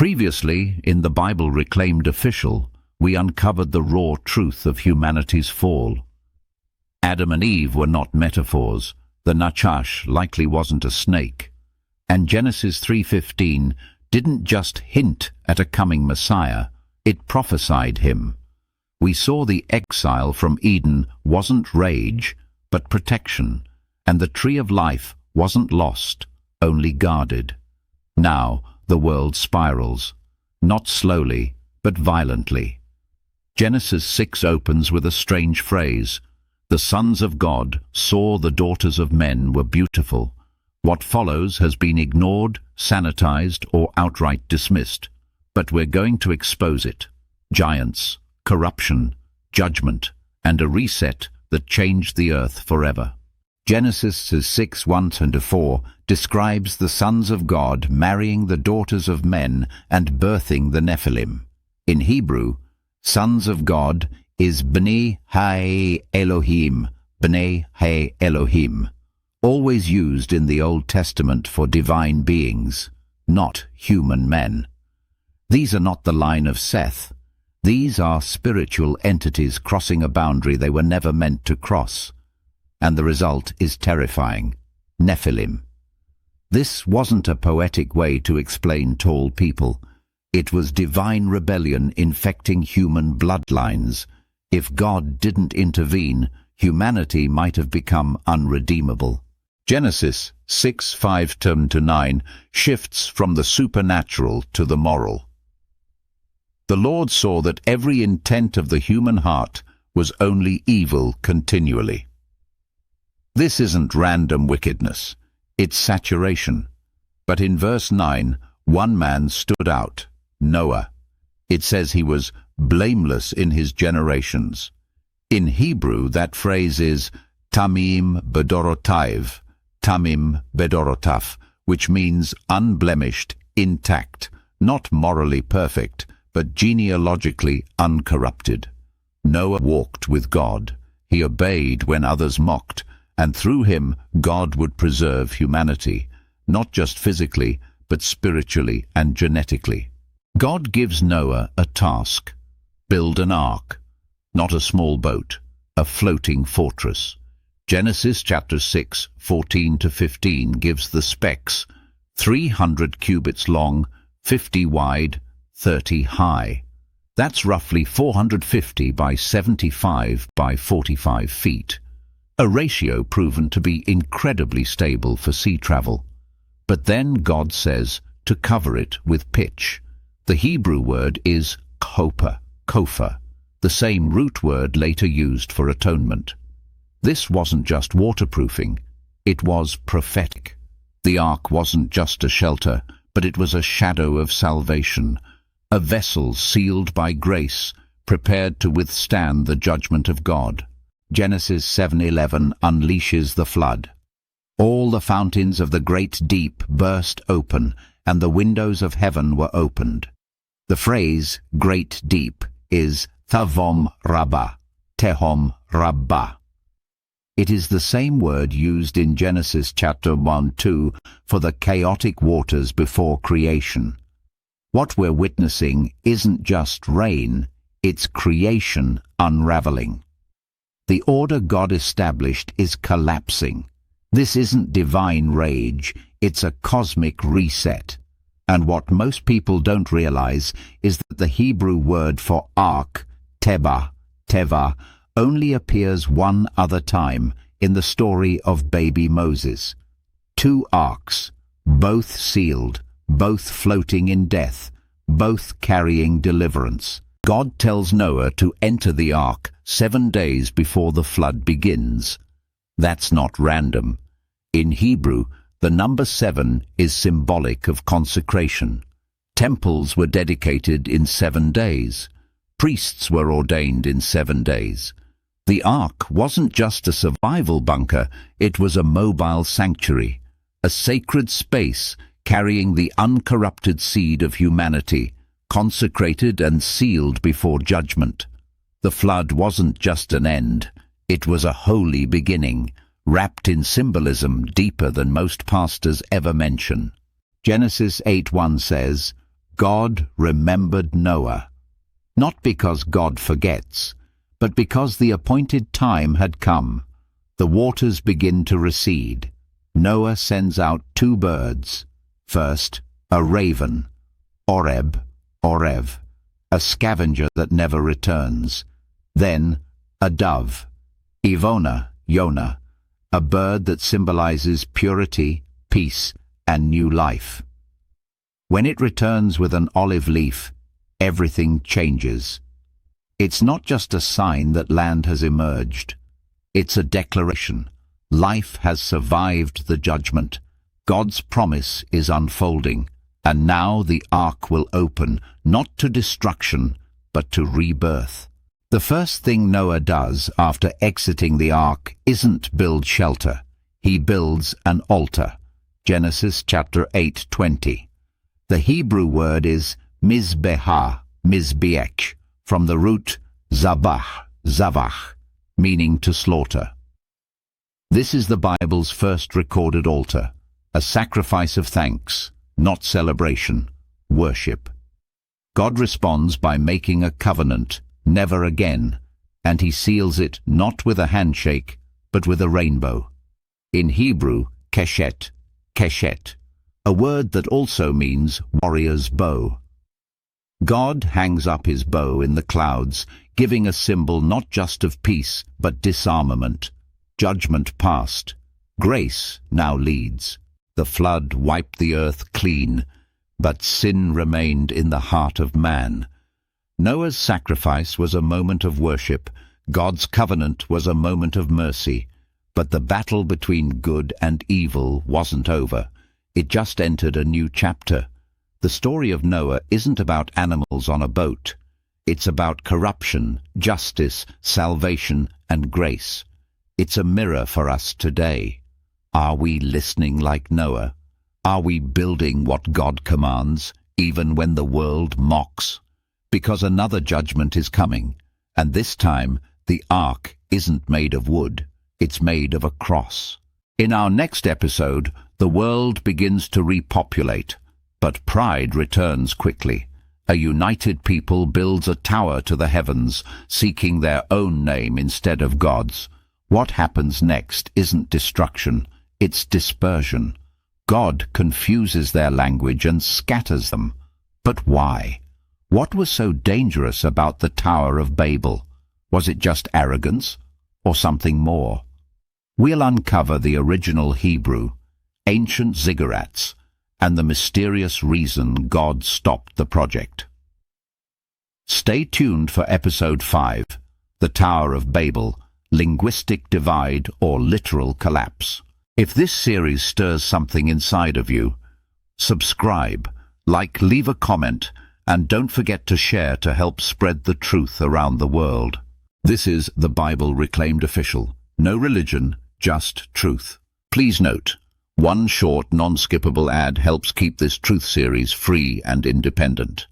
Previously, in the Bible Reclaimed Official, we uncovered the raw truth of humanity's fall. Adam and Eve were not metaphors. The Nachash likely wasn't a snake. And Genesis 3:15 didn't just hint at a coming Messiah, it prophesied him. We saw the exile from Eden wasn't rage, but protection, and the tree of life wasn't lost, only guarded. Now the world spirals, not slowly, but violently. Genesis 6 opens with a strange phrase. The sons of God saw the daughters of men were beautiful. What follows has been ignored, sanitized, or outright dismissed. But we're going to expose it. Giants, corruption, judgment, and a reset that changed the earth forever. Genesis 6:1-4 describes the sons of God marrying the daughters of men and birthing the Nephilim. In Hebrew, sons of God is B'nai Ha-Elohim, B'nai Ha-Elohim, always used in the Old Testament for divine beings, not human men. These are not the line of Seth. These are spiritual entities crossing a boundary they were never meant to cross. And the result is terrifying. Nephilim. This wasn't a poetic way to explain tall people. It was divine rebellion infecting human bloodlines. If God didn't intervene, humanity might have become unredeemable. Genesis 6:5-9 shifts from the supernatural to the moral. The Lord saw that every intent of the human heart was only evil continually. This isn't random wickedness, it's saturation. But in verse 9, one man stood out, Noah. It says he was blameless in his generations. In Hebrew, that phrase is tamim bedorotaiv, tamim bedorotaf, which means unblemished, intact, not morally perfect, but genealogically uncorrupted. Noah walked with God. He obeyed when others mocked, and through him God would preserve humanity, not just physically, but spiritually and genetically. God gives Noah a task: build an ark, not a small boat, a floating fortress. Genesis chapter 6:14-15 gives the specs: 300 cubits long, 50 wide, 30 high. That's roughly 450 by 75 by 45 feet. A ratio proven to be incredibly stable for sea travel. But then God says to cover it with pitch. The Hebrew word is kopha, the same root word later used for atonement. This wasn't just waterproofing, it was prophetic. The ark wasn't just a shelter, but it was a shadow of salvation, a vessel sealed by grace, prepared to withstand the judgment of God. Genesis 7:11 unleashes the flood. All the fountains of the great deep burst open, and the windows of heaven were opened. The phrase great deep is Thavom Rabbah, Tehom Rabbah. It is the same word used in Genesis chapter 1-2 for the chaotic waters before creation. What we're witnessing isn't just rain, it's creation unraveling. The order God established is collapsing. This isn't divine rage, it's a cosmic reset. And what most people don't realize is that the Hebrew word for ark, teva, only appears one other time in the story of baby Moses. 2 arks, both sealed, both floating in death, both carrying deliverance. God tells Noah to enter the ark 7 days before the flood begins. That's not random. In Hebrew, the number 7 is symbolic of consecration. Temples were dedicated in 7 days. Priests were ordained in 7 days. The ark wasn't just a survival bunker, it was a mobile sanctuary, a sacred space carrying the uncorrupted seed of humanity, consecrated and sealed before judgment. The flood wasn't just an end, it was a holy beginning, wrapped in symbolism deeper than most pastors ever mention. Genesis 8:1 says, God remembered Noah, not because God forgets, but because the appointed time had come. The waters begin to recede. Noah sends out 2 birds. First, a raven, Orev, a scavenger that never returns. Then, a dove, Yonah, a bird that symbolizes purity, peace, and new life. When it returns with an olive leaf, everything changes. It's not just a sign that land has emerged. It's a declaration. Life has survived the judgment. God's promise is unfolding, and now the ark will open, not to destruction, but to rebirth. The first thing Noah does after exiting the ark isn't build shelter. He builds an altar. Genesis chapter 8:20. The Hebrew word is mizbech, from the root zavach, meaning to slaughter. This is the Bible's first recorded altar, a sacrifice of thanks, not celebration, worship. God responds by making a covenant, never again, and he seals it not with a handshake, but with a rainbow. In Hebrew, keshet, a word that also means warrior's bow. God hangs up his bow in the clouds, giving a symbol not just of peace, but disarmament. Judgment past. Grace now leads. The flood wiped the earth clean, but sin remained in the heart of man. Noah's sacrifice was a moment of worship. God's covenant was a moment of mercy. But the battle between good and evil wasn't over. It just entered a new chapter. The story of Noah isn't about animals on a boat. It's about corruption, justice, salvation, and grace. It's a mirror for us today. Are we listening like Noah? Are we building what God commands, even when the world mocks? Because another judgment is coming, and this time the ark isn't made of wood. It's made of a cross. In our next episode, the world begins to repopulate, but pride returns quickly. A united people builds a tower to the heavens, seeking their own name instead of God's. What happens next isn't destruction, it's dispersion. God confuses their language and scatters them. But why? What was so dangerous about the Tower of Babel? Was it just arrogance, or something more? We'll uncover the original Hebrew, ancient ziggurats, and the mysterious reason God stopped the project. Stay tuned for Episode 5, The Tower of Babel, Linguistic Divide or Literal Collapse. If this series stirs something inside of you, subscribe, leave a comment, and don't forget to share to help spread the truth around the world. This is the Bible Reclaimed Official. No religion, just truth. Please note, one short, non-skippable ad helps keep this truth series free and independent.